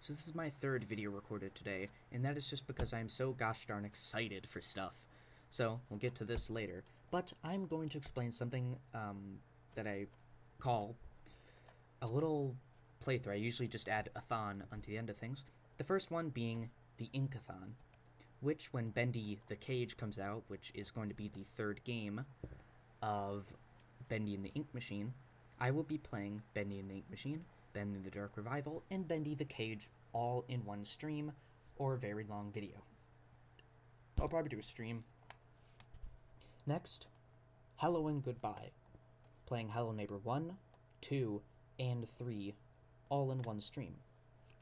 So this is my third video recorded today, and that is just because I'm so gosh darn excited for stuff. So we'll get to this later, but I'm going to explain something that I call a little playthrough. I usually just add a thon onto the end of things. The first one being the Inkathon, which when Bendy the Cage comes out, which is going to be the third game of Bendy and the Ink Machine, I will be playing Bendy and the Ink Machine, Bendy the Dark Revival, and Bendy the Cage all in one stream or a very long video. I'll probably do a stream. Next, Hello and Goodbye. Playing Hello Neighbor 1, 2, and 3 all in one stream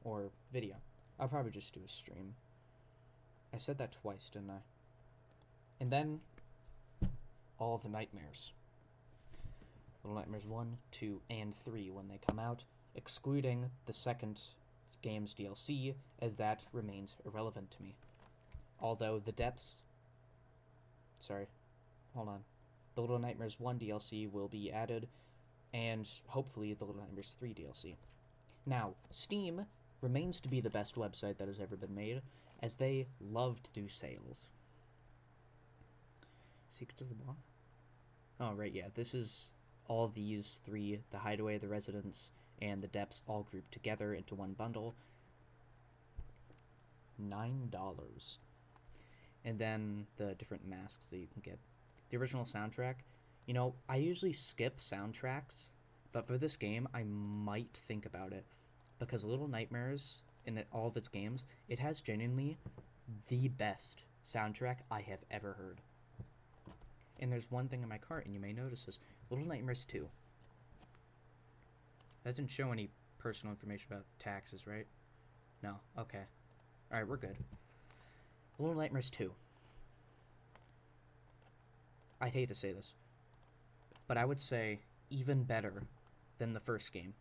or video. I'll probably just do a stream. I said that twice, didn't I? And then all the Nightmares. Little Nightmares 1, 2, and 3 when they come out, excluding the second game's DLC, as that remains irrelevant to me. Although the depths... Sorry, hold on. The Little Nightmares 1 DLC will be added, and hopefully the Little Nightmares 3 DLC. Now, Steam remains to be the best website that has ever been made, as they love to do sales. Secrets of the Law? Oh, right, yeah, this is all these three, the Hideaway, the Residence, and the Depths, all grouped together into one bundle. $9. And then the different masks that you can get. The original soundtrack, you know, I usually skip soundtracks, but for this game, I might think about it. Because Little Nightmares, in all of its games, it has genuinely the best soundtrack I have ever heard. And there's one thing in my cart, and you may notice this. Little Nightmares 2. That doesn't show any personal information about taxes, right? No. Okay. Alright, we're good. Little Nightmares 2. I'd hate to say this, but I would say even better than the first game.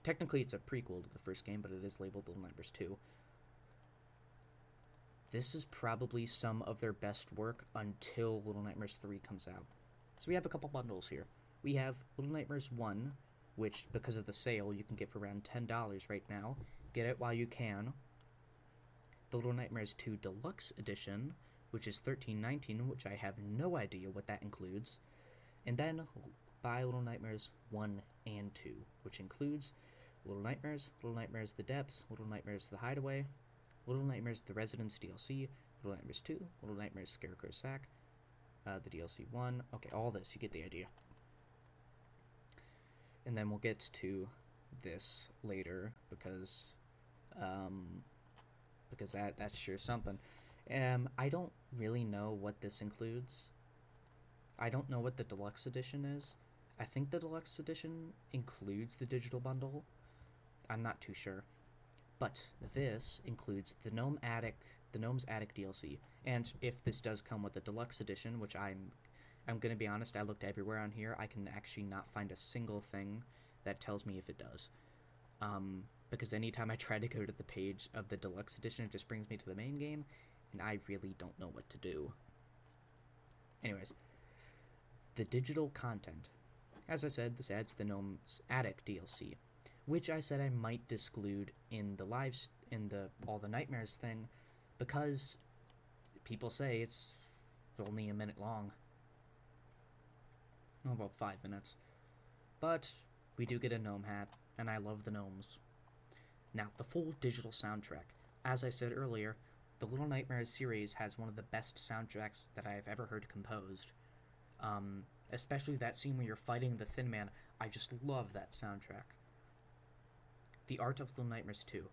Technically, it's a prequel to the first game, but it is labeled Little Nightmares 2. This is probably some of their best work until Little Nightmares 3 comes out. So we have a couple bundles here. We have Little Nightmares 1, which, because of the sale, you can get for around $10 right now. Get it while you can. The Little Nightmares 2 Deluxe Edition, which is $13.19, which I have no idea what that includes. And then buy Little Nightmares 1 and 2, which includes Little Nightmares The Depths, Little Nightmares The Hideaway, Little Nightmares The Residence DLC, Little Nightmares 2, Little Nightmares Scarecrow Sack, the DLC 1. Okay, all this, you get the idea. And then we'll get to this later because that's sure something. I don't really know what this includes. I don't know what the Deluxe Edition is. I think the Deluxe Edition includes the digital bundle. I'm not too sure. But this includes the Gnome's Attic DLC. And if this does come with the Deluxe Edition, which I'm going to be honest, I looked everywhere on here. I can actually not find a single thing that tells me if it does. Because anytime I try to go to the page of the Deluxe Edition, it just brings me to the main game, and I really don't know what to do. Anyways, the digital content. As I said, this adds the Gnome's Attic DLC, which I said I might exclude in the All the Nightmares thing, because people say it's only a minute long. Oh, about 5 minutes. But we do get a gnome hat, and I love the gnomes. Now, the full digital soundtrack. As I said earlier, the Little Nightmares series has one of the best soundtracks that I have ever heard composed. Especially that scene where you're fighting the Thin Man. I just love that soundtrack. The art of Little Nightmares 2.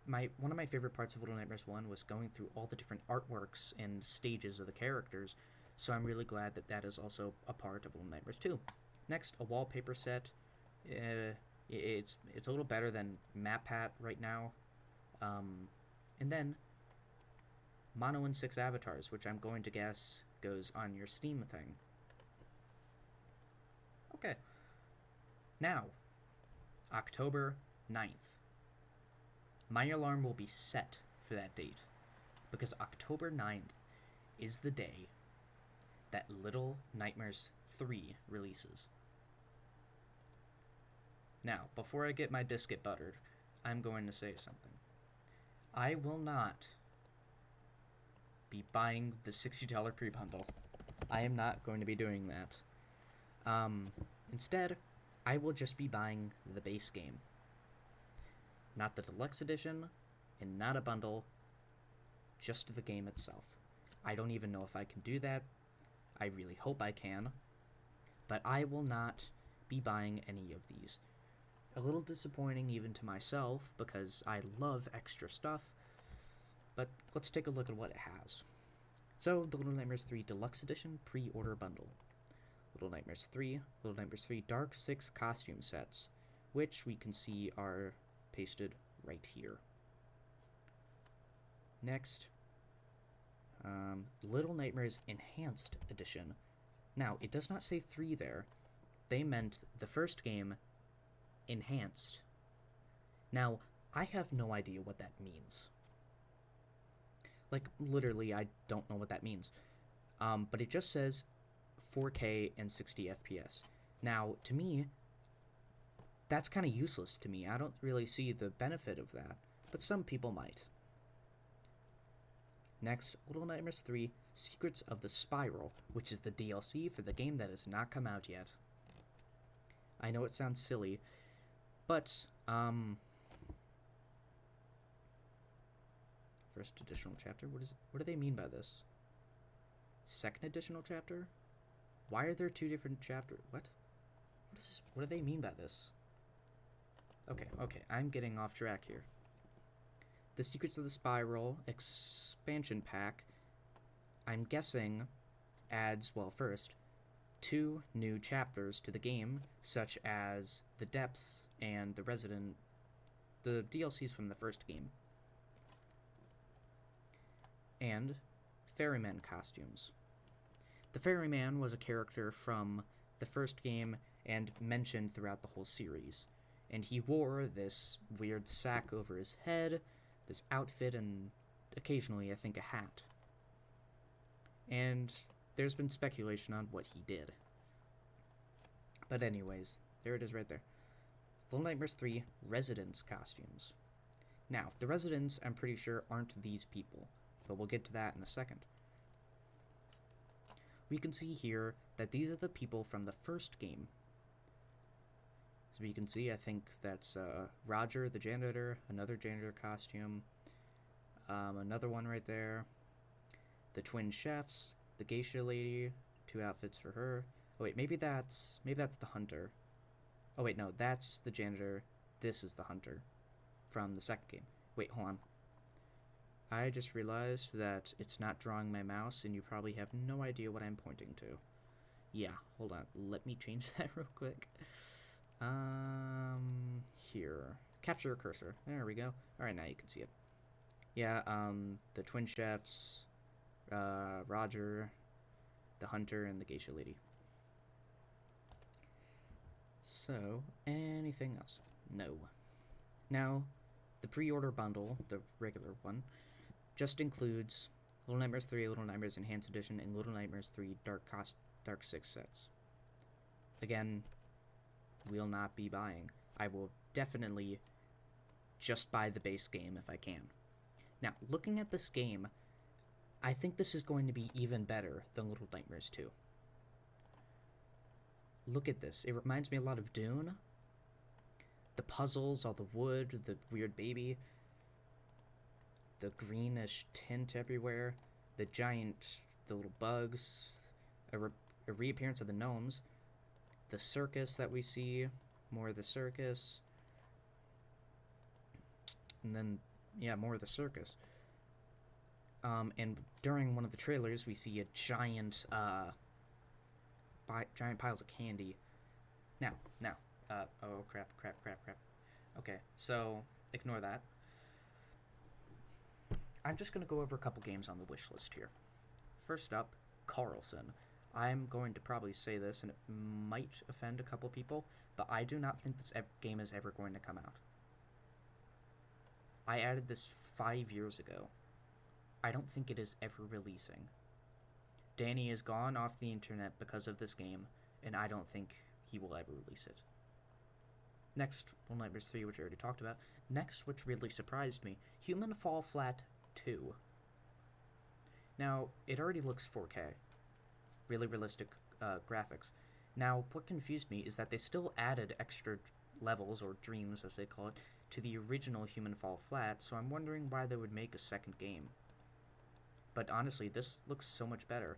One of my favorite parts of Little Nightmares 1 was going through all the different artworks and stages of the characters, so I'm really glad that that is also a part of Little Nightmares 2. Next, a wallpaper set. It's a little better than MapPat right now. And then Mono and 6 avatars, which I'm going to guess goes on your Steam thing. Okay. Now, October 9th. My alarm will be set for that date, because October 9th is the day that Little Nightmares 3 releases. Now, before I get my biscuit buttered, I'm going to say something. I will not be buying the $60 pre-bundle. I am not going to be doing that. Instead, I will just be buying the base game. Not the deluxe edition, and not a bundle, just the game itself. I don't even know if I can do that. I really hope I can. But I will not be buying any of these. A little disappointing even to myself, because I love extra stuff. But let's take a look at what it has. So, the Little Nightmares 3 Deluxe Edition Pre-Order Bundle. Little Nightmares 3, Little Nightmares 3 Dark 6 costume sets, which we can see are pasted right here. Next, Little Nightmares Enhanced Edition. Now, it does not say 3 there. They meant the first game enhanced. Now, I have no idea what that means. Like, literally, I don't know what that means. But it just says 4K and 60 FPS. Now, to me, that's kind of useless to me. I don't really see the benefit of that, but some people might. Next, Little Nightmares 3 Secrets of the Spiral, which is the DLC for the game that has not come out yet. I know it sounds silly, but, first additional chapter? What do they mean by this? Second additional chapter? Why are there 2 different chapters? What do they mean by this? Okay, I'm getting off track here. The Secrets of the Spiral expansion pack, I'm guessing, adds, well, first, 2 new chapters to the game, such as the Depths and the DLCs from the first game. And Ferryman costumes. The Ferryman was a character from the first game and mentioned throughout the whole series. And he wore this weird sack over his head, this outfit, and occasionally, I think, a hat. And there's been speculation on what he did. But anyways, there it is right there. Little Nightmares 3 Residents costumes. Now, the Residents, I'm pretty sure, aren't these people, but we'll get to that in a second. We can see here that these are the people from the first game. So we can see, I think that's Roger the janitor, another janitor costume, another one right there, the twin chefs, the geisha lady, 2 outfits for her. Oh wait, maybe that's the hunter. Oh wait, no, that's the janitor. This is the hunter from the second game. Wait, hold on. I just realized that it's not drawing my mouse, and you probably have no idea what I'm pointing to. Yeah, hold on. Let me change that real quick. Here. Capture a cursor. There we go. Alright, now you can see it. Yeah, the twin chefs, Roger, the hunter, and the geisha lady. So, anything else? No. Now, the pre-order bundle, the regular one, just includes Little Nightmares 3, Little Nightmares Enhanced Edition, and Little Nightmares 3 Dark 6 sets. Again, will not be buying. I will definitely just buy the base game if I can. Now, looking at this game, I think this is going to be even better than Little Nightmares 2. Look at this. It reminds me a lot of Dune. The puzzles, all the wood, the weird baby, the greenish tint everywhere, the little bugs, a reappearance of the gnomes, the circus that we see, more of the circus, and then, yeah, more of the circus. And during one of the trailers, we see a giant piles of candy. Now, oh, crap. Okay, so, ignore that. I'm just going to go over a couple games on the wish list here. First up, Carlson. I'm going to probably say this, and it might offend a couple people, but I do not think this game is ever going to come out. I added this 5 years ago. I don't think it is ever releasing. Danny is gone off the internet because of this game, and I don't think he will ever release it. Next, well, Nightmares 3, which I already talked about. Next, which really surprised me, Human Fall Flat 2. Now, it already looks 4K. Really realistic graphics. Now, what confused me is that they still added extra levels, or dreams as they call it, to the original Human Fall Flat, so I'm wondering why they would make a second game. But honestly, this looks so much better.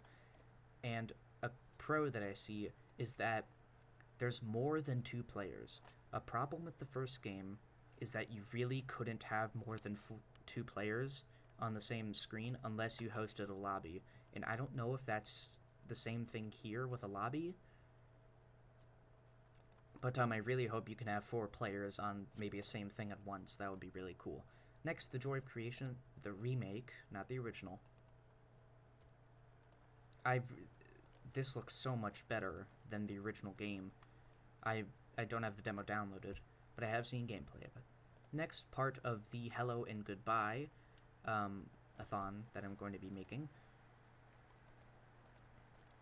And a pro that I see is that there's more than 2 players. A problem with the first game is that you really couldn't have more than 2 players on the same screen unless you hosted a lobby. And I don't know if that's the same thing here with a lobby, but I really hope you can have 4 players on maybe a same thing at once. That would be really cool. Next, The Joy of Creation, the remake, not the original. This looks so much better than the original game. I don't have the demo downloaded, but I have seen gameplay of it. Next part of the Hello and Goodbye a-thon that I'm going to be making.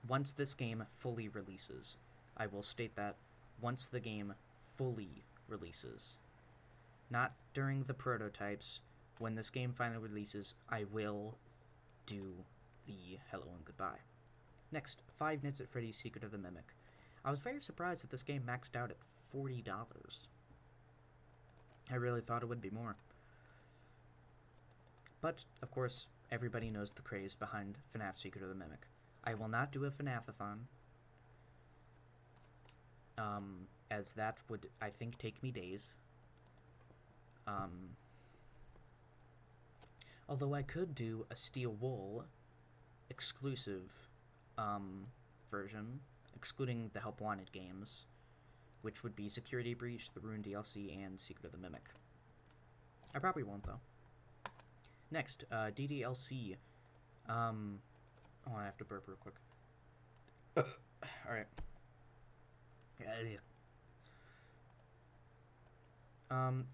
Once this game fully releases, I will state that once the game fully releases, not during the prototypes, when this game finally releases, I will do the Hello and Goodbye. Next, Five Nights at Freddy's Secret of the Mimic. I was very surprised that this game maxed out at $40. I really thought it would be more. But, of course, everybody knows the craze behind FNAF Secret of the Mimic. I will not do a FNAF-a-thon, as that would, I think, take me days. Although I could do a Steel Wool exclusive version, excluding the Help Wanted games, which would be Security Breach, the Rune DLC, and Secret of the Mimic. I probably won't, though. Next, DDLC. Oh, I have to burp real quick. Alright.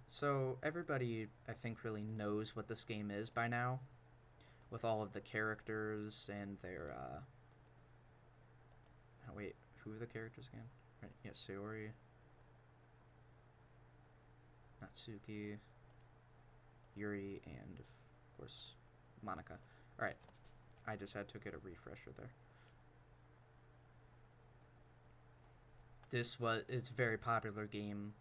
So everybody, I think, really knows what this game is by now, with all of the characters and their, oh, wait, who are the characters again? Right, yeah, Sayori, Natsuki, Yuri, and, of course, Monica. Alright, I just had to get a refresher there. It's a very popular game,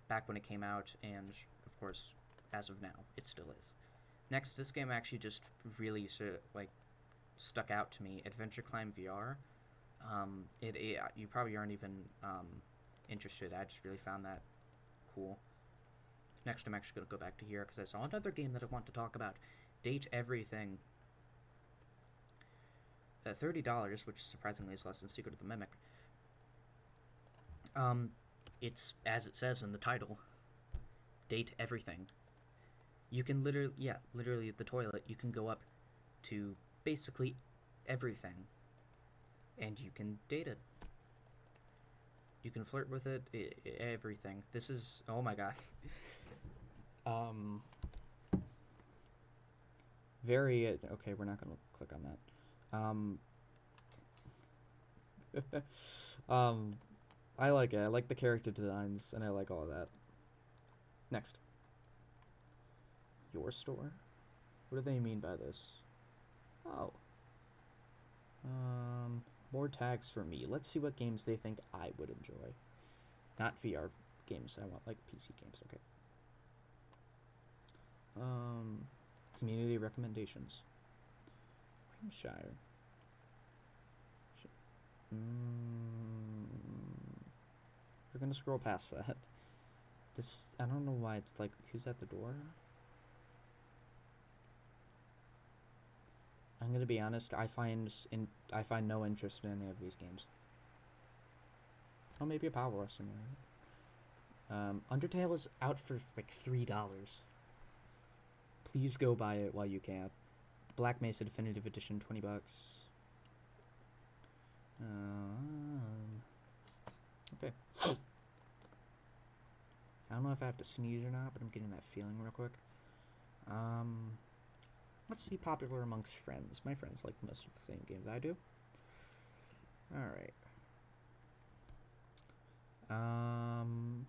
back when it came out, and, of course, as of now, it still is. Next, this game actually just really stuck out to me. Adventure Climb VR. You probably aren't even interested. I just really found that cool. Next, I'm actually going to go back to here because I saw another game that I want to talk about. Date Everything. $30, which surprisingly is less than Secret of the Mimic. It's, as it says in the title, Date Everything. You can literally the toilet, you can go up to basically everything, and you can date it. You can flirt with it, everything. This is, oh my god. Okay, we're not gonna click on that. I like it. I like the character designs, and I like all of that. Next. Your store? What do they mean by this? Oh. More tags for me. Let's see what games they think I would enjoy. Not VR games. I want, like, PC games. Okay. Community recommendations. Creamshire. We're gonna scroll past that. I don't know why it's like, who's at the door? I'm gonna be honest, I find no interest in any of these games. Oh, maybe a Power Wash Simulator. Undertale is out for like $3. Please go buy it while you can. Black Mesa Definitive Edition, $20. Okay. I don't know if I have to sneeze or not, but I'm getting that feeling real quick. Let's see popular amongst friends. My friends like most of the same games I do. Alright. Hmm.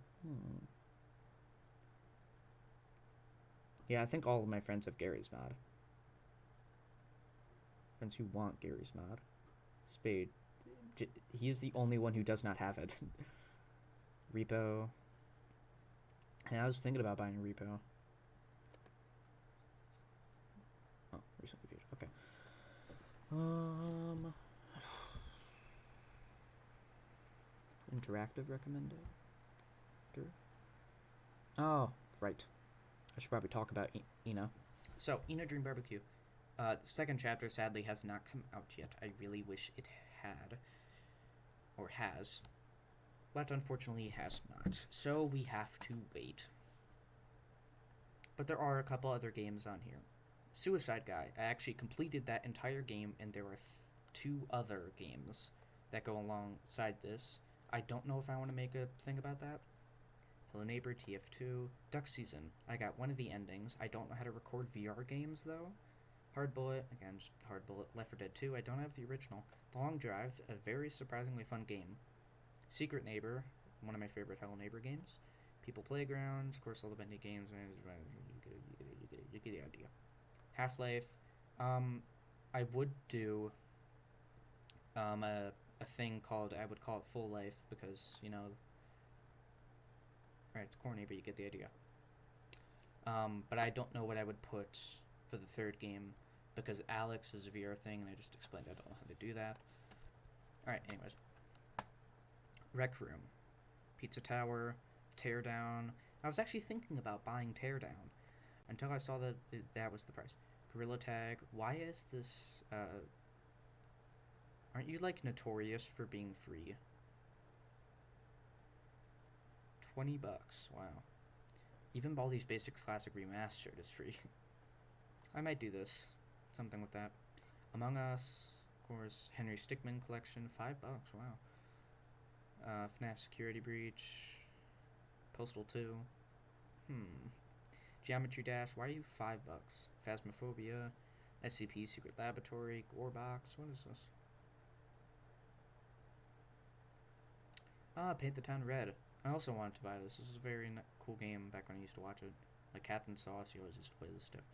Yeah, I think all of my friends have Garry's Mod. Friends who want Garry's Mod. Spade. He is the only one who does not have it. Repo. And I was thinking about buying Repo. Oh, recent computer. Okay. Interactive recommended. Oh, right. I should probably talk about Ina. So, Ina Dream Barbecue. The second chapter sadly has not come out yet. I really wish it had. Or has. But unfortunately it has not. So we have to wait. But there are a couple other games on here. Suicide Guy. I actually completed that entire game, and there are two other games that go alongside this. I don't know if I want to make a thing about that. Hello Neighbor, TF2, Duck Season. I got one of the endings. I don't know how to record VR games, though. Hard Bullet, again, just Hard Bullet. Left 4 Dead 2, I don't have the original. The Long Drive, a very surprisingly fun game. Secret Neighbor, one of my favorite Hello Neighbor games. People Playground, of course, all the Bendy games. You get the idea. Half-Life. I would do a thing called, I would call it Full Life because, you know, right, it's corny, but you get the idea. But I don't know what I would put for the third game because Alex is a VR thing, and I just explained I don't know how to do that. Alright, anyways. Rec Room. Pizza Tower. Teardown. I was actually thinking about buying Teardown until I saw that that was the price. Gorilla Tag. Why is this, aren't you, like, notorious for being free? $20. Wow. Even Baldi's Basics Classic Remastered is free. I might do this. Something with that. Among Us, of course. Henry Stickmin Collection, $5. Wow. FNAF Security Breach. Postal 2. Geometry Dash. Why are you $5? Phasmophobia. SCP Secret Laboratory. Gorebox. What is this? Paint the Town Red. I also wanted to buy this. This is a very cool game back when I used to watch it. Like Captain Sauce, he always used to play this stuff.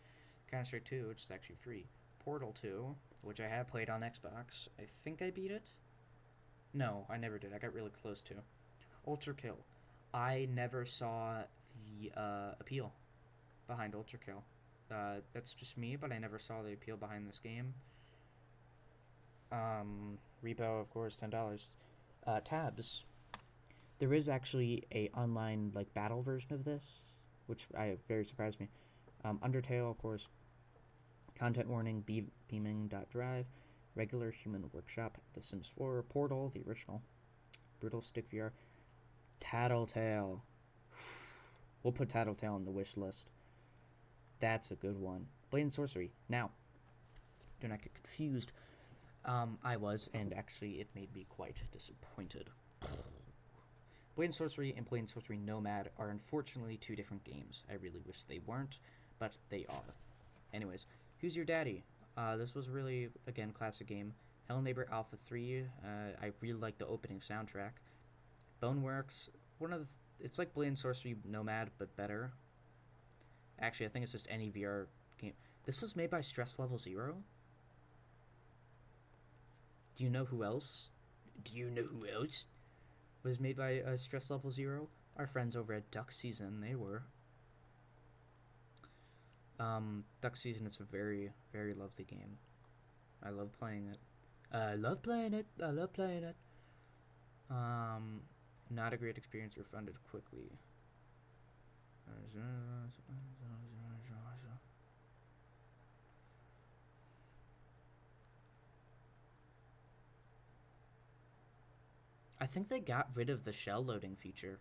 Counter-Strike 2, which is actually free. Portal 2, which I have played on Xbox. I think I beat it? No, I never did. I got really close to. Ultra Kill. I never saw the appeal behind Ultra Kill. That's just me, but I never saw the appeal behind this game. Repo, of course, $10. Tabs. There is actually a online like battle version of this, which very surprised me. Undertale, of course. Content warning: beaming.drive. Regular Human Workshop. The Sims 4. Portal, the original. Brutal Stick VR. Tattletale. We'll put Tattletale on the wish list. That's a good one. Blade and Sorcery. Now, do not get confused. I was, and actually it made me quite disappointed. Blade and Sorcery and Blade and Sorcery Nomad are unfortunately two different games. I really wish they weren't, but they are. Anyways, Who's Your Daddy? This was really, again, classic game. Hello Neighbor Alpha 3. I really like the opening soundtrack. Boneworks. It's like Blade and Sorcery Nomad, but better. Actually, I think it's just any VR game. This was made by Stress Level Zero? Do you know who else? Was made by Stress Level Zero? Our friends over at Duck Season, they were. Duck Season is a very, very lovely game. I love playing it. Not a great experience, refunded quickly. I think they got rid of the shell loading feature.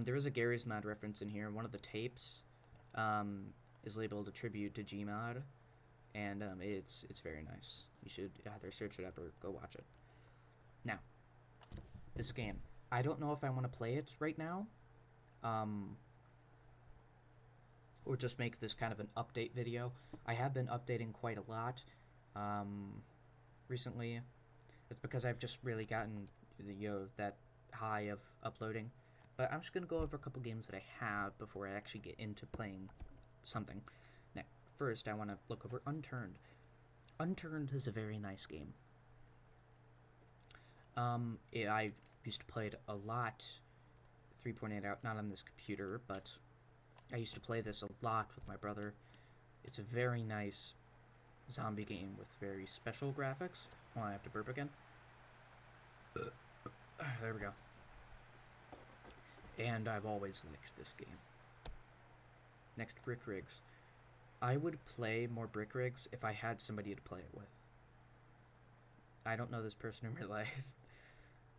There is a Garry's Mod reference in here. One of the tapes is labeled a tribute to Gmod, and it's very nice. You should either search it up or go watch it. Now, this game. I don't know if I want to play it right now, or just make this kind of an update video. I have been updating quite a lot. recently. It's because I've just really gotten that high of uploading. But I'm just gonna go over a couple games that I have before I actually get into playing something. Now, first, I want to look over Unturned. Unturned is a very nice game. I used to play it a lot. 3.8 out, not on this computer, but I used to play this a lot with my brother. It's a very nice zombie game with very special graphics. Oh, I have to burp again. There we go. And I've always liked this game. Next, Brick Rigs. I would play more Brick Rigs if I had somebody to play it with. I don't know this person in real life.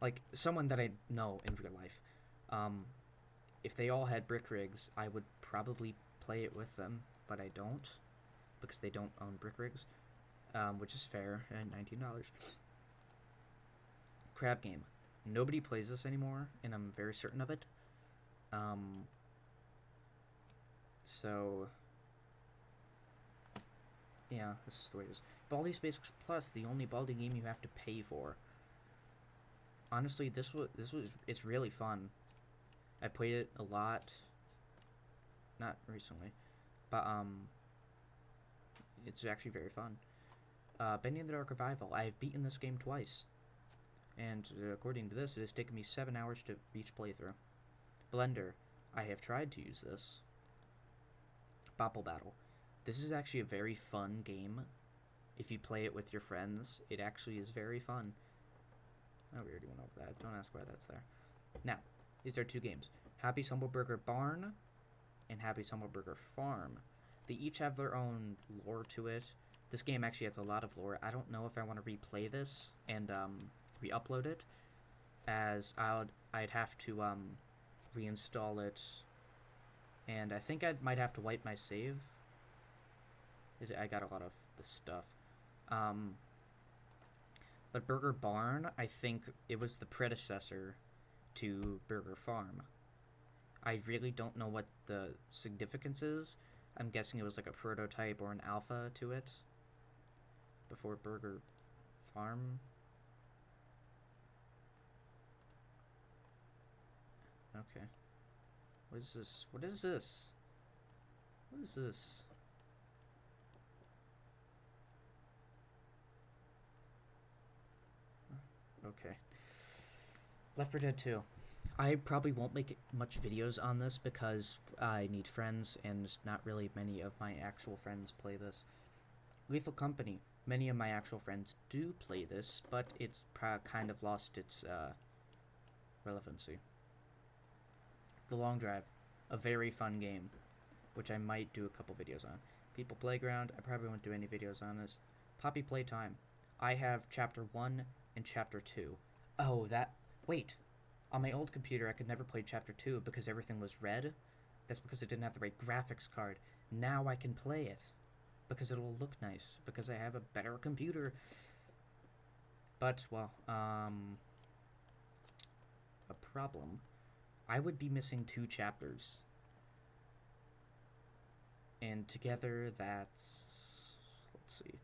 Like, someone that I know in real life. If they all had Brick Rigs, I would probably play it with them, but I don't, because they don't own Brick Rigs, which is fair, and $19. Crab Game. Nobody plays this anymore, and I'm very certain of it. So, yeah, this is the way it is. Baldi Space Plus, the only Baldi game you have to pay for. Honestly, it's really fun. I played it a lot, not recently, but it's actually very fun. Bendy and the Dark Revival. I have beaten this game twice, and according to this, it has taken me 7 hours to each playthrough. Blender. I have tried to use this. Bopple Battle. This is actually a very fun game. If you play it with your friends, it actually is very fun. Oh, we already went over that. Don't ask why that's there. Now, these are two games. Happy's Humble Burger Barn and Happy's Humble Burger Farm. They each have their own lore to it. This game actually has a lot of lore. I don't know if I want to replay this and re-upload it, as I'd have to reinstall it, and I think I might have to wipe my save. I got a lot of the stuff. But Burger Barn, I think it was the predecessor to Burger Farm. I really don't know what the significance is. I'm guessing it was like a prototype or an alpha to it before Burger Farm. Okay. What is this? What is this? What is this? Okay. Left 4 Dead 2. I probably won't make much videos on this because I need friends, and not really many of my actual friends play this. Lethal Company. Many of my actual friends do play this, but it's kind of lost its relevancy. The Long Drive. A very fun game, which I might do a couple videos on. People Playground. I probably won't do any videos on this. Poppy Playtime. I have Chapter 1 and Chapter 2. Oh, wait. On my old computer, I could never play Chapter 2 because everything was red. That's because it didn't have the right graphics card. Now I can play it because it'll look nice, because I have a better computer. But, well, a problem. I would be missing 2 chapters. And together, that's, let's see,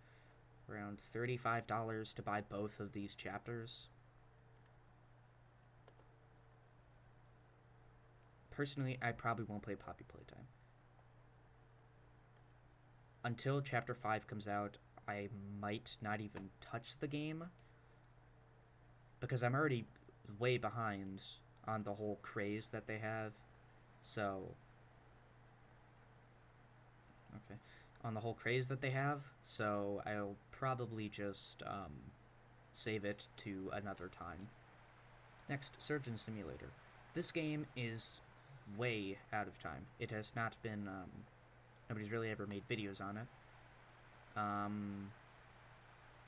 around $35 to buy both of these chapters. Personally, I probably won't play Poppy Playtime. Until Chapter 5 comes out, I might not even touch the game, because I'm already way behind on the whole craze that they have. So, okay, on the whole craze that they have, so I'll probably just save it to another time. Next, Surgeon Simulator. This game is way out of time. It has not been, nobody's really ever made videos on it.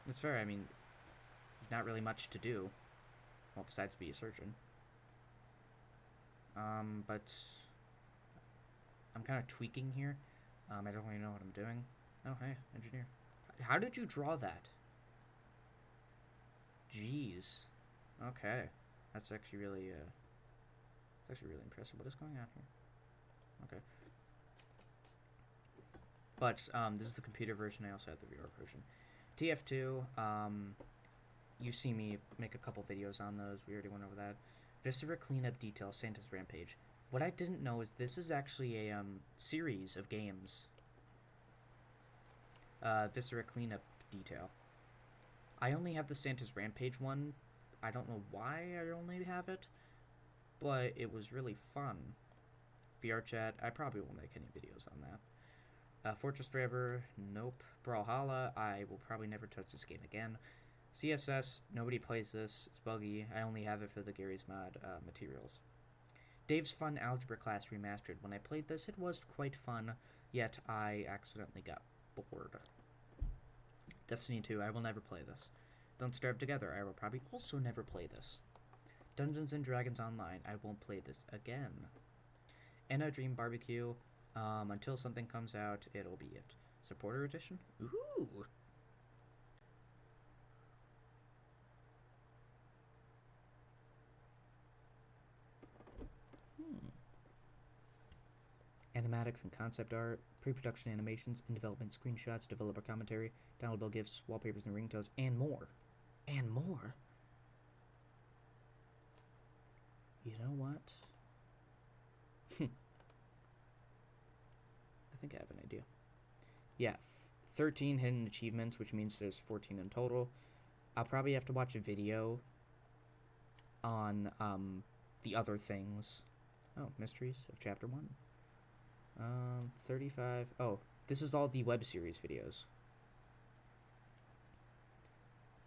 It's fair, I mean, there's not really much to do, well, besides be a surgeon. But I'm kind of tweaking here. I don't really know what I'm doing. Oh, hey, engineer. How did you draw that? Jeez. Okay. That's actually really, it's actually really impressive. What is going on here? Okay. But, this is the computer version. I also have the VR version. TF2, you've seen me make a couple videos on those. We already went over that. Viscera Cleanup Detail, Santa's Rampage. What I didn't know is this is actually a series of games. Viscera Cleanup Detail. I only have the Santa's Rampage one. I don't know why I only have it, but it was really fun. VR chat, I probably won't make any videos on that. Fortress Forever, nope. Brawlhalla, I will probably never touch this game again. CSS, nobody plays this. It's buggy. I only have it for the Gary's Mod materials. Dave's Fun Algebra Class Remastered. When I played this, it was quite fun, yet I accidentally got bored. Destiny 2, I will never play this. Don't Starve Together, I will probably also never play this. Dungeons & Dragons Online, I won't play this again. Anna Dream Barbecue, until something comes out, it'll be it. Supporter Edition? Ooh! Animatics and concept art, pre-production animations, in-development screenshots, developer commentary, downloadable GIFs, wallpapers and ringtones, and more. And more? You know what? I think I have an idea. Yeah, 13 hidden achievements, which means there's 14 in total. I'll probably have to watch a video on the other things. Oh, Mysteries of Chapter 1. 35. Oh, this is all the web series videos.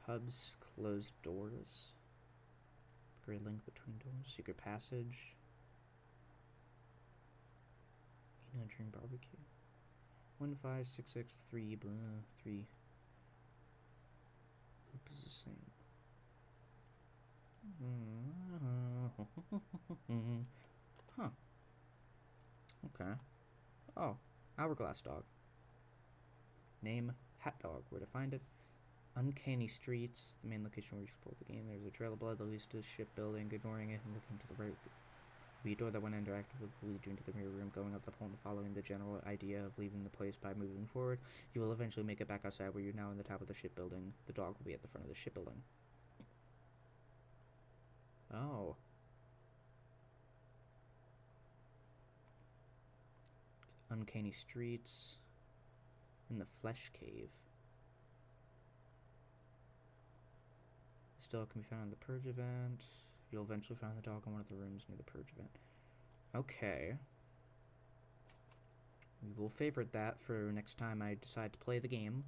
Hubs, closed doors. Great link between doors. Secret passage. Dream barbecue. 15663 blah 3. Loop is the same. Huh. Okay. Oh, Hourglass Dog. Name, Hat Dog. Where to find it? Uncanny Streets, the main location where you explore the game. There's a trail of blood that leads to the shipbuilding. Ignoring it and looking to the right. The door that when interactive will lead you into the mirror room. Going up the pole and following the general idea of leaving the place by moving forward, you will eventually make it back outside where you're now in the top of the shipbuilding. The dog will be at the front of the shipbuilding. Oh. Uncanny Streets. In the Flesh Cave. Still can be found in the Purge event. You'll eventually find the dog in one of the rooms near the Purge event. Okay. We will favorite that for next time I decide to play the game.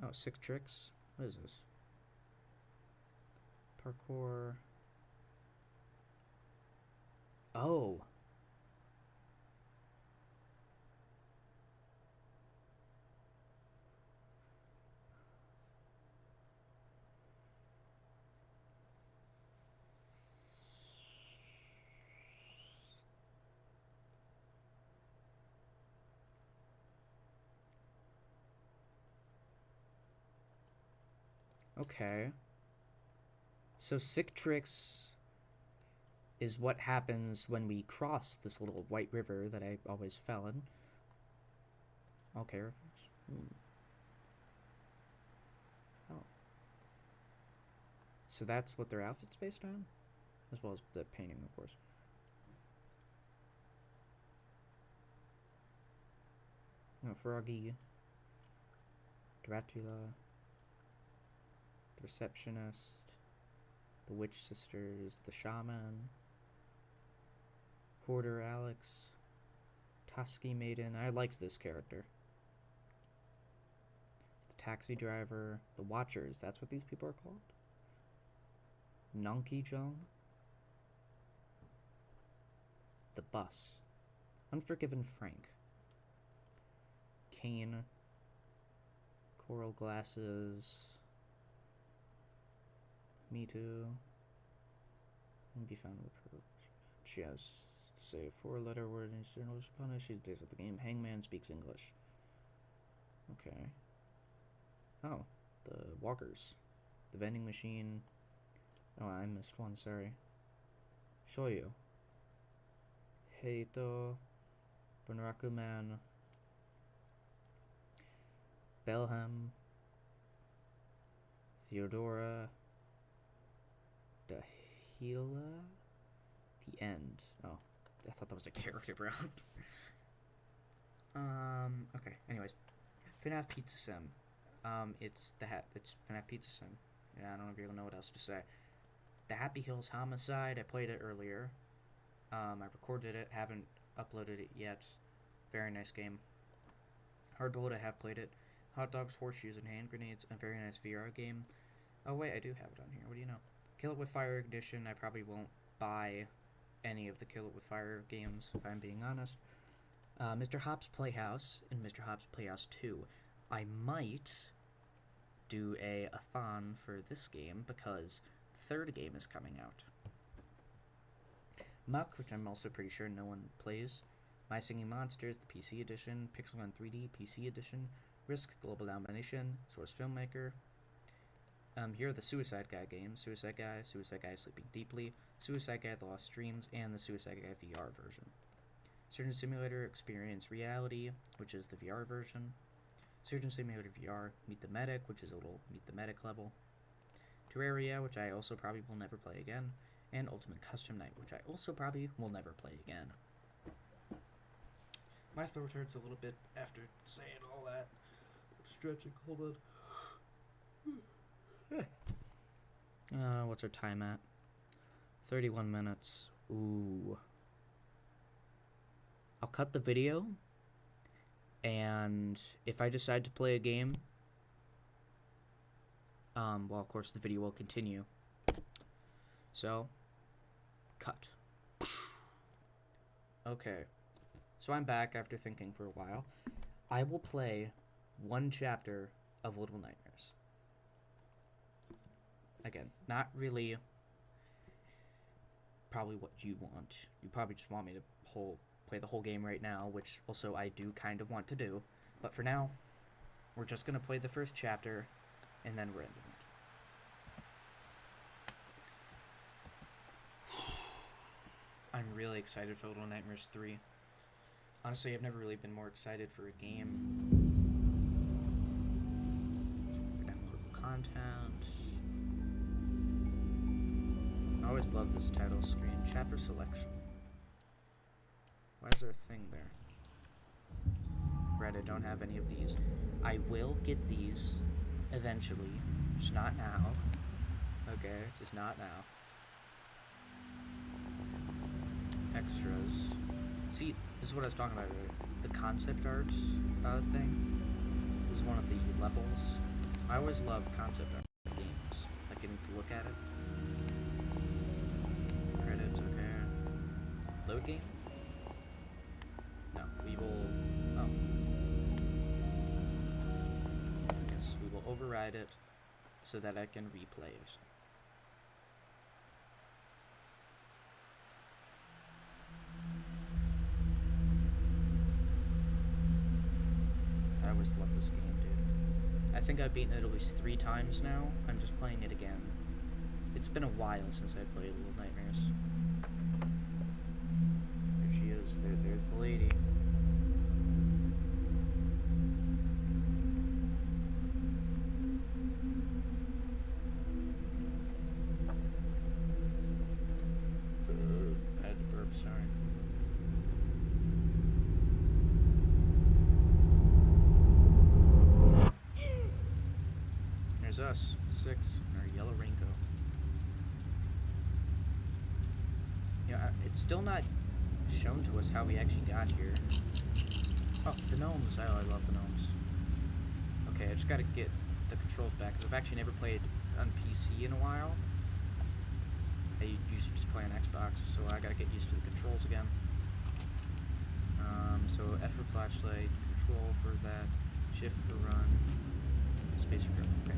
Oh, 6 tricks. What is this? Parkour. Oh. Okay. So sick tricks is what happens when we cross this little white river that I always fell in. Okay. Oh. So that's what their outfit's based on? As well as the painting, of course. No, Froggy. Dratula. The receptionist, the witch sisters, the shaman, Hoarder Alex, Tusky Maiden. I liked this character. The taxi driver, the Watchers. That's what these people are called. Nonky Jung. The bus. Unforgiven Frank. Kane. Coral glasses. Me too. And be found with her. She has to say a 4-letter word in English upon it. She's based off the game. Hangman speaks English. Okay. Oh, the walkers. The vending machine. Oh, I missed one, sorry. Shoyu. Heito. Bunraku Man. Belham. Theodora Dahila. The End. Oh, I thought that was a character, bro. Okay. Anyways, FNAF Pizza Sim. It's FNAF Pizza Sim. Yeah, I don't really know what else to say. The Happy Hills Homicide. I played it earlier. I recorded it. Haven't uploaded it yet. Very nice game. Hard Bullet. I have played it. Hot Dogs, Horseshoes, and Hand Grenades. A very nice VR game. Oh wait, I do have it on here. What do you know? Kill It With Fire Ignition. I probably won't buy any of the Kill It With Fire games, if I'm being honest. Mr. Hop's Playhouse and Mr. Hop's Playhouse 2. I might do a thon for this game because the third game is coming out. Muck, which I'm also pretty sure no one plays. My Singing Monsters, the PC edition. Pixel Gun 3D, PC edition. Risk, Global Domination, Source Filmmaker. Here are the Suicide Guy games. Suicide Guy Sleeping Deeply, Suicide Guy The Lost Dreams, and the Suicide Guy VR version. Surgeon Simulator Experience Reality, which is the VR version. Surgeon Simulator VR Meet the Medic, which is a little Meet the Medic level. Terraria, which I also probably will never play again. And Ultimate Custom Night, which I also probably will never play again. My throat hurts a little bit after saying all that. I'm stretching, hold on. What's our time at? 31 minutes. Ooh. I'll cut the video, and if I decide to play a game, well, of course, the video will continue. So, cut. Okay. So I'm back after thinking for a while. I will play one chapter of Little Nightmares. Again, not really probably what you want. You probably just want me to play the whole game right now, which also I do kind of want to do. But for now, we're just going to play the first chapter, and then we're ending it. I'm really excited for Little Nightmares 3. Honestly, I've never really been more excited for a game. For content. I always love this title screen. Chapter selection. Why is there a thing there? Right, I don't have any of these. I will get these eventually. Just not now. Okay, just not now. Extras. See, this is what I was talking about earlier. The concept art thing. This is one of the levels. I always love concept art games. Like getting to look at it. Credits, okay. Load game? No, we will... Oh. Yes, we will override it so that I can replay it. I always love this game, dude. I think I've beaten it at least 3 times now. I'm just playing it again. It's been a while since I played Little Nightmares. There she is. There's the lady. I had to burp, sorry. There's us, 6, in our yellow raincoat. Yeah, it's still not shown to us how we actually got here. Oh, the gnomes. I love the gnomes. Okay, I just gotta get the controls back, because I've actually never played on PC in a while. I usually just play on Xbox, so I gotta get used to the controls again. So F for flashlight, control for that, shift for run, space for grip. Okay.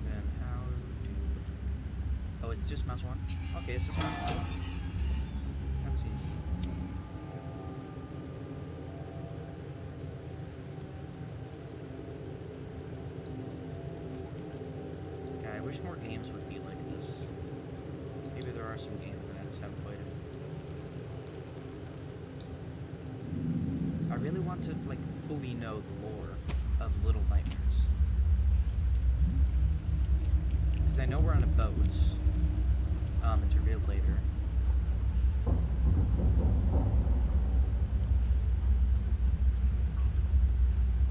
Then how do... Oh, it's just mouse 1? Okay, it's just mouse 1. That seems... I wish more games would be like this. Maybe there are some games and I just haven't played it. really want to, like, fully know the lore of Little Nightmares. Because I know we're on a boat. It's revealed later.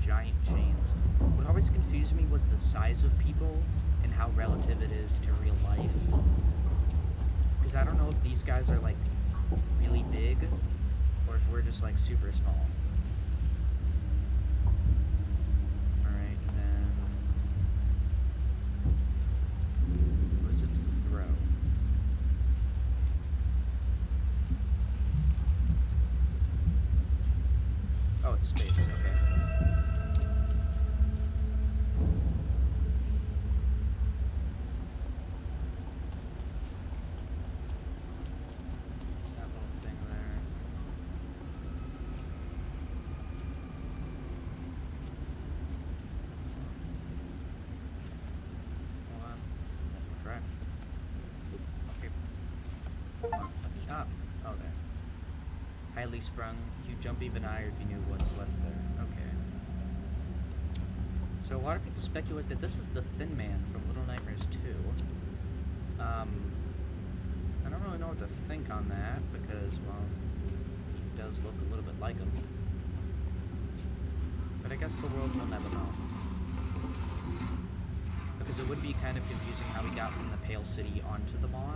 Giant chains. What always confused me was the size of people and how relative it is to real life. Because I don't know if these guys are, like, really big, or if we're just, like, super small. Alright, then... what is it to throw? Oh, it's space, okay. Highly sprung. You jump even higher if you knew what slept there. Okay. So a lot of people speculate that this is the Thin Man from Little Nightmares 2. I don't really know what to think on that because, well, he does look a little bit like him. But I guess the world will never know. Because it would be kind of confusing how we got from the Pale City onto the Maw.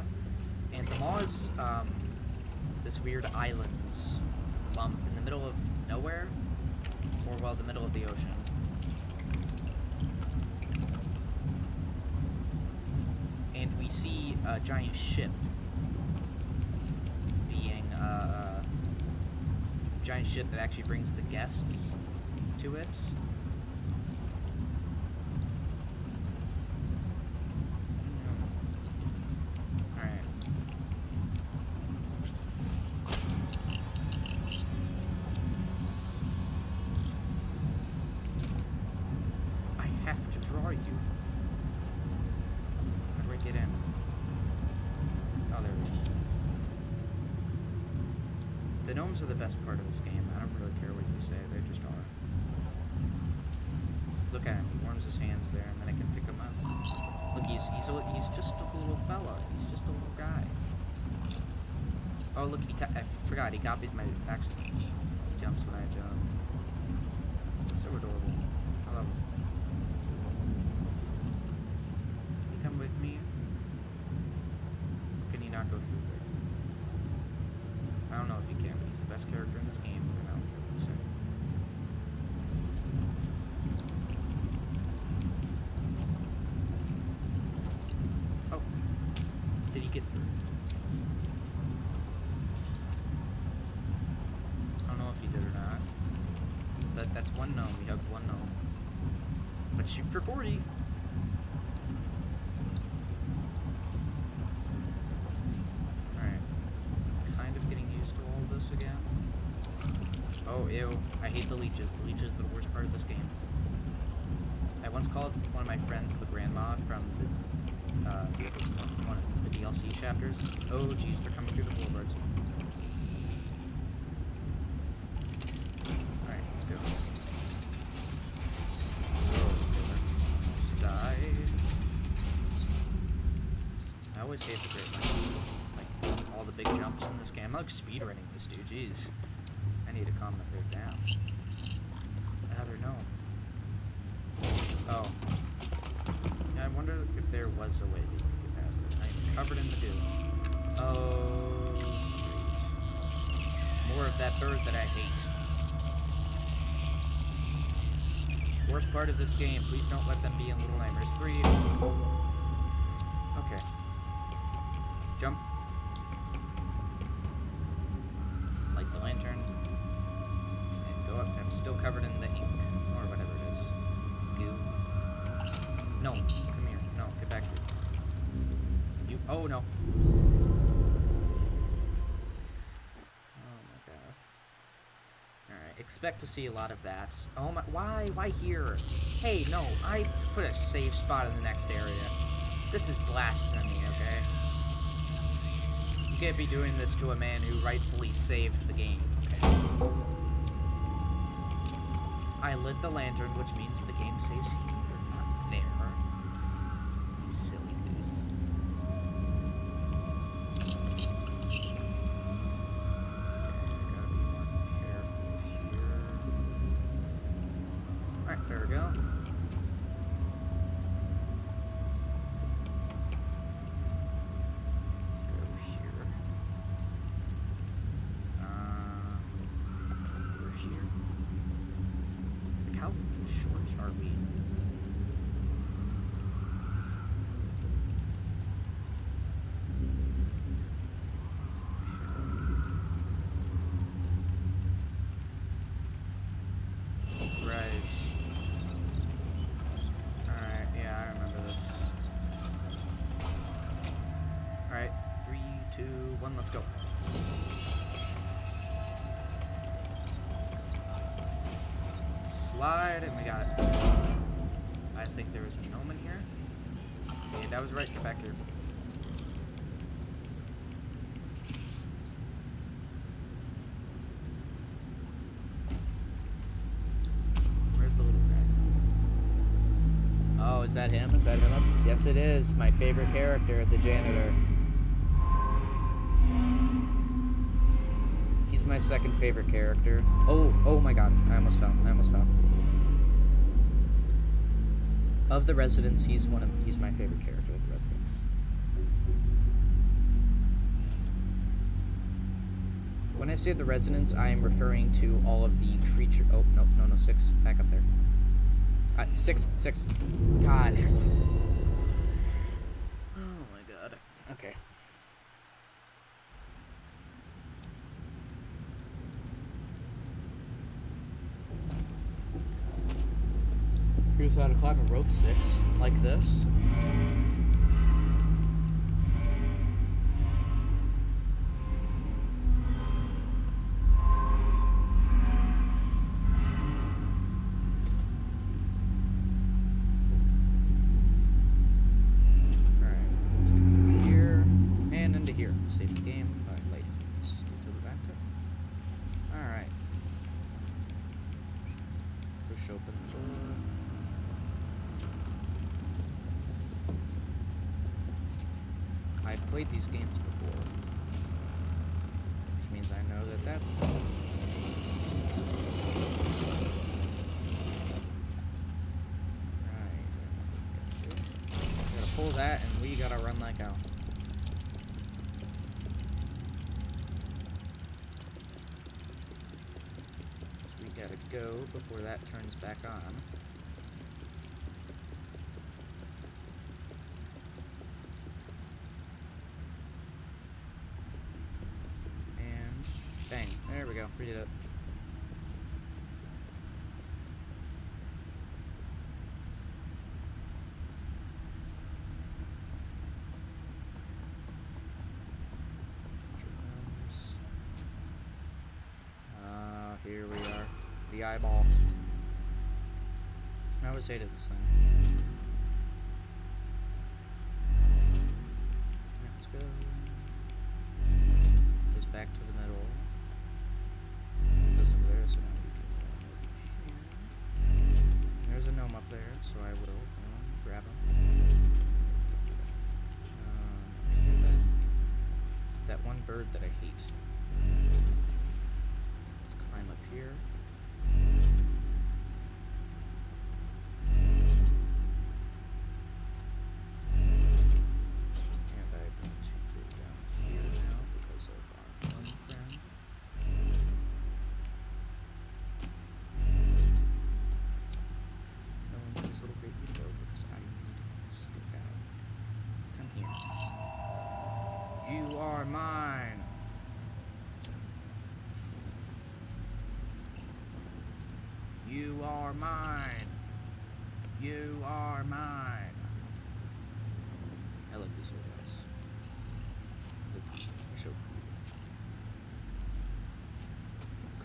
And the Maw is, this weird islands lump in the middle of nowhere, or well, the middle of the ocean. And we see a giant ship being a giant ship that actually brings the guests to it. Are the best part of this game. I don't really care what you say, they just are. Look at him, he warms his hands there, and then I can pick him up. Look, he's just a little fella. He's just a little guy. Oh, look, I forgot, he copies my actions. He jumps when I jump. So adorable. I love him. Can you come with me? Or can you not go through there? I don't know if he can, but he's the best character in this game, and I don't care what you say. Oh. Did he get through? I don't know if he did or not. But that's one gnome. We have one gnome. Let's shoot for 40. Again. Oh, ew. I hate the leeches. The leeches are the worst part of this game. I once called one of my friends the grandma from one of the DLC chapters. Oh, jeez, they're coming through the floorboards. Alright, let's go. Just die. I always hate the great ones. All the big jumps in this game. I'm like speedrunning this dude, jeez. I need to calm my fear down. Another gnome. Oh. Yeah, I wonder if there was a way that you could get past it. I'm covered in the dew. Oh, great. More of that bird that I hate. Worst part of this game, please don't let them be in Little Nightmares 3. Okay. Jump. Light the lantern. And go up. I'm still covered in the ink. Or whatever it is. Goo. No. Come here. No. Get back here. You. Oh, no. Oh, my God. Alright. Expect to see a lot of that. Oh, my. Why? Why here? Hey, no. I put a safe spot in the next area. This is blasphemy, okay? You can't be doing this to a man who rightfully saved the game, okay? I lit the lantern, which means the game saves here, not there. You silly goose. Alright, there we go. Let's go here. Over here. Like, how short are we? Let's go. Slide, and we got it. I think there was a gnome in here. Okay, that was right. Get back here. Where'd the little guy? Oh, is that him? Is that him up? Yes, it is. My favorite character, the janitor. He's my second favorite character. Oh my god. I almost fell. Of the residents, he's my favorite character of the residents. When I say the residents, I am referring to all of the creature. Oh, no, 6. Back up there. 6. God. Oh my god. Okay. Here's how to climb a rope 6, like this. Alright, let's get through here and into here. Save the game by lighting this. Get to the back up. Alright. Push open the door. I've played these games before, which means I know that that's... Right, gotta pull that, and we gotta run like hell. So we gotta go before that turns back on. Bang. There we go. Read it up. Here we are. The eyeball. I always hated this thing. Let's go. Goes back to the middle. Goes over there, so now we can go over here. There's a gnome up there, so I will grab him. That one bird that I hate. Let's climb up here. And I'm going to go down here now because of our one friend. No one this little bit you go because I need this little guy. Come here. You are mine. You are mine. You are mine. I love these little guys. They're so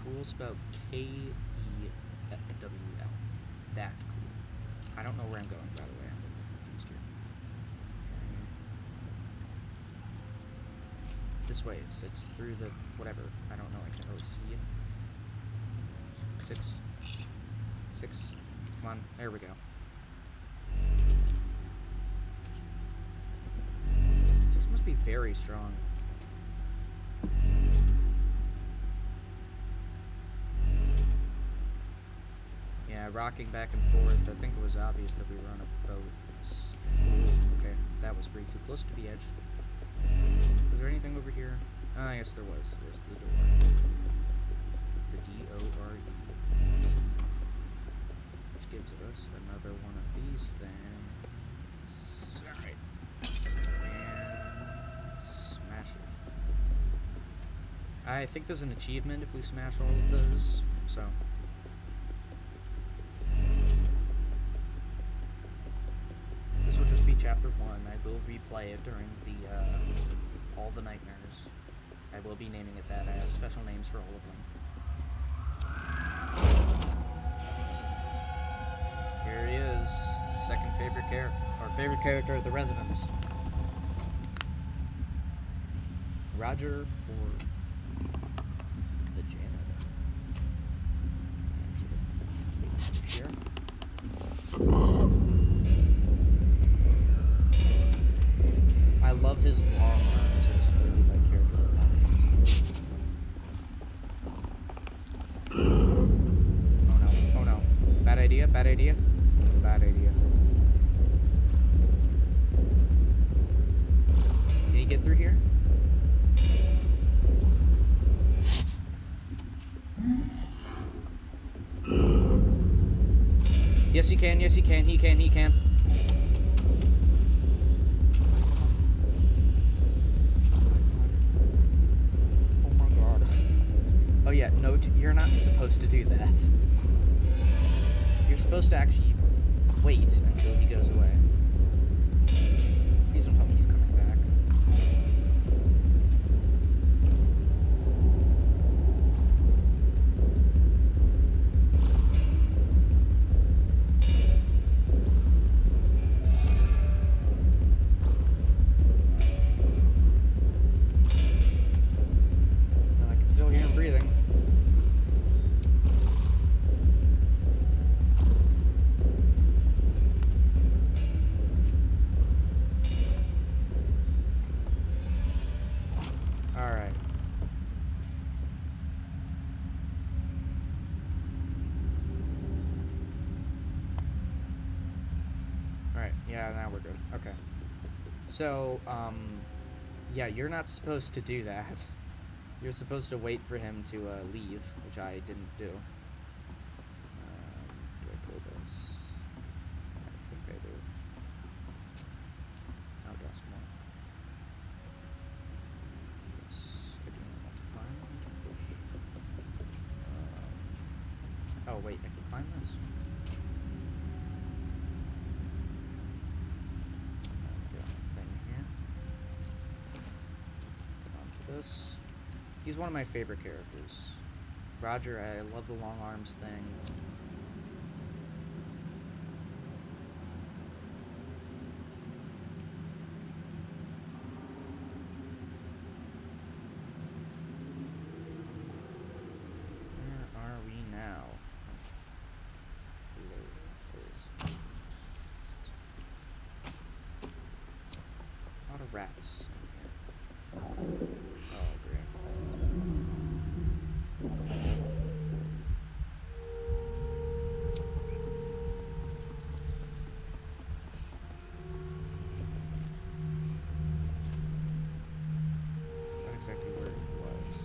cool. Cool spelled K-E-W-L. That cool. I don't know where I'm going, by the way. I'm a little confused here. Okay. This way. It's through the whatever. I don't know. I can't really see it. 6. 6. Come on, there we go. 6 must be very strong. Yeah, rocking back and forth. I think it was obvious that we were on a boat. Ooh, okay, that was pretty too close to the edge. Was there anything over here? Ah, yes, there was. There's the door. The D-O-R-E. Which gives us another one of these things. Alright. And smash it. I think there's an achievement if we smash all of those, so... This will just be chapter 1. I will replay it during the, all the nightmares. I will be naming it that. I have special names for all of them. Here he is. Second favorite character. Our favorite character of the residents. Roger or the janitor. Here. I love his long arms. I just really like character Oh no, oh no. Bad idea, bad idea. Bad idea. Can you get through here? Yes, he can, yes, he can, he can, he can. Oh yeah, note, you're not supposed to do that. You're supposed to actually wait until he goes away. Please don't tell me he's coming back. No, I can still hear him breathing. Alright. Alright, yeah, now we're good. Okay. So, yeah, you're not supposed to do that. You're supposed to wait for him to, leave, which I didn't do. Do I pull this? I think I do. Now dust more. Yes, I do not want to climb. I want to push. Oh, wait, I can climb this? Got a thing here. Onto this. He's one of my favorite characters. Roger, I love the long arms thing. Where are we now? A lot of rats in here. Oh, great. Not exactly where it was.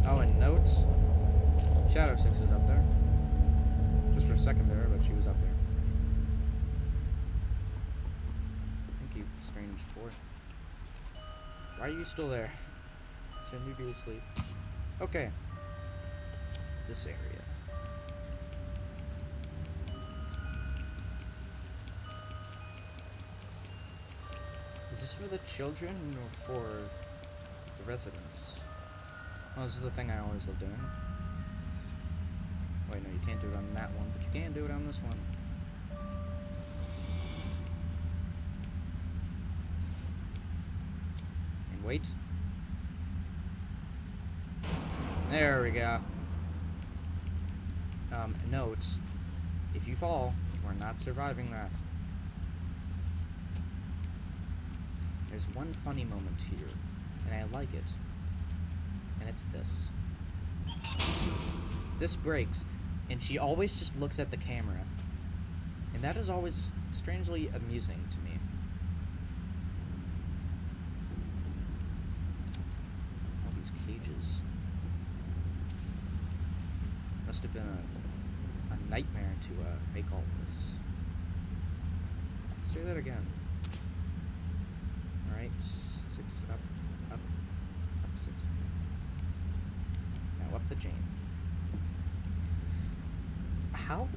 Oh, and notes. Shadow 6 is up there. Just for a second there, but she was up there. Thank you, strange boy. Why are you still there? Shouldn't you be asleep? Okay. this area. Is this for the children or for the residents? Well, this is the thing I always love doing. Wait, no, you can't do it on that one, but you can do it on this one. And wait. There we go. Note, if you fall, you are not surviving that. There's one funny moment here, and I like it. And it's this. This breaks, and she always just looks at the camera. And that is always strangely amusing to me. All these cages. Must have been a nightmare to make all this. Say that again. Alright, 6 up, up, 6. Now up the chain. How,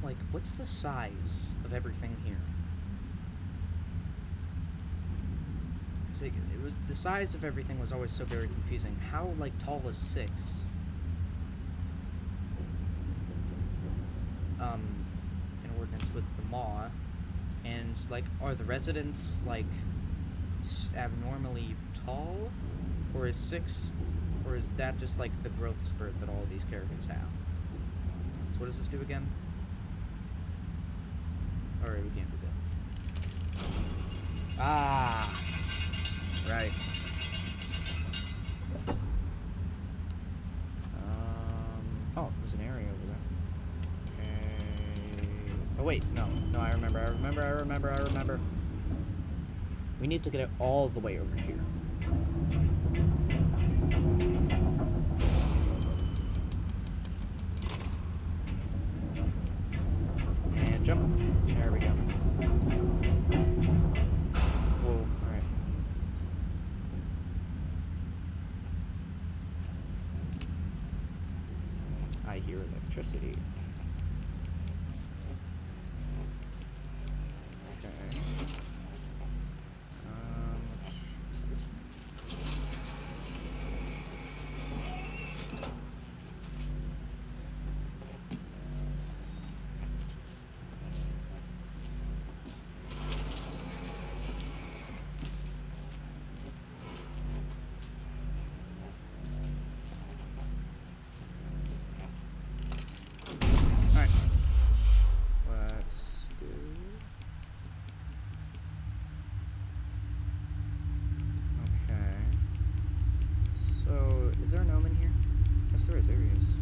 like, what's the size of everything here? Because it was, the size of everything was always so very confusing. How, like, tall is 6? In ordinance with the Maw, and, like, are the residents, like, abnormally tall, or is 6, or is that just like the growth spurt that all of these characters have? So what does this do again? Alright, we can't do that. Ah, right. Oh, there's an area over there. Okay. Oh wait, no, I remember. We need to get it all the way over here. And jump. There we go. Whoa, alright. I hear electricity. Okay. Is there a gnome in here? Yes, there is. There he is.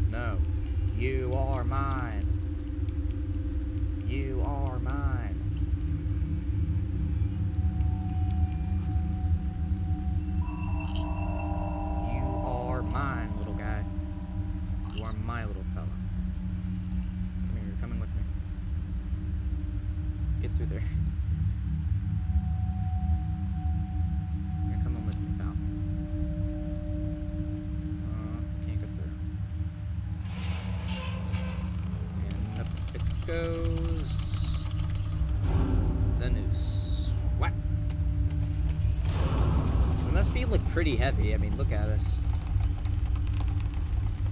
No. You are mine. You are mine. You are mine, little guy. You are my little fella. Come here, you're coming with me. Get through there. Goes the noose. What? It must be like pretty heavy. I mean, look at us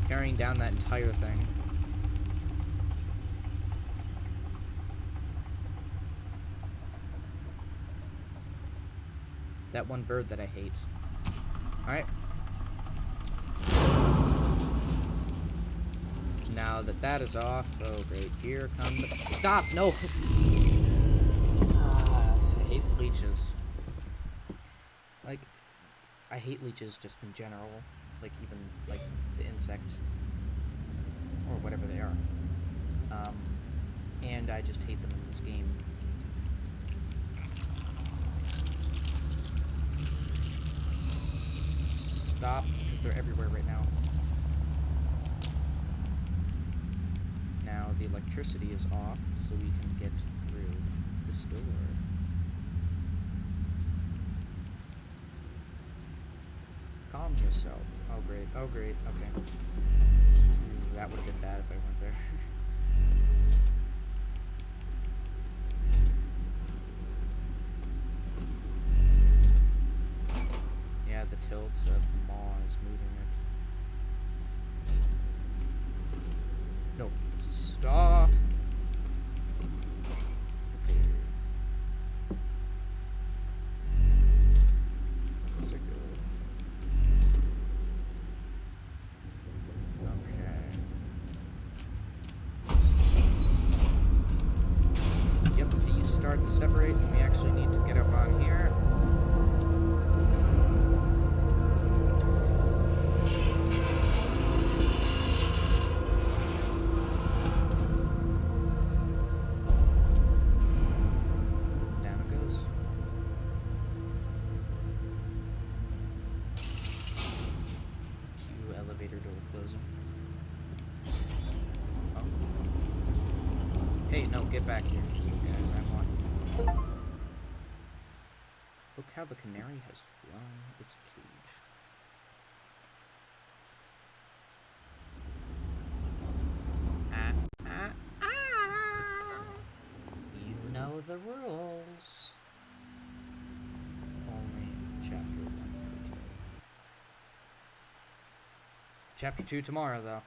carrying down that entire thing. That one bird that I hate. All right. Now that that is off, oh great, here comes the... Stop! No! I hate leeches. Like, I hate leeches just in general. Like, even, like, the insect. Or whatever they are. And I just hate them in this game. Stop, because they're everywhere right now. Now the electricity is off, so we can get through this door. calm yourself. Oh, great. Oh, great. Okay. Ooh, that would have been bad if I went there. Yeah, the tilt of the maw is moving it. No. Stop! Okay. That's a good. Okay. Yep, these start to separate, and we actually need to get up on here. Down it goes. Cue elevator door closing. Oh. Hey, no, get back here, you guys. I want you. Look how the canary has flown its cage. You know the rules. Only chapter 1 for today. Chapter 2 tomorrow, though.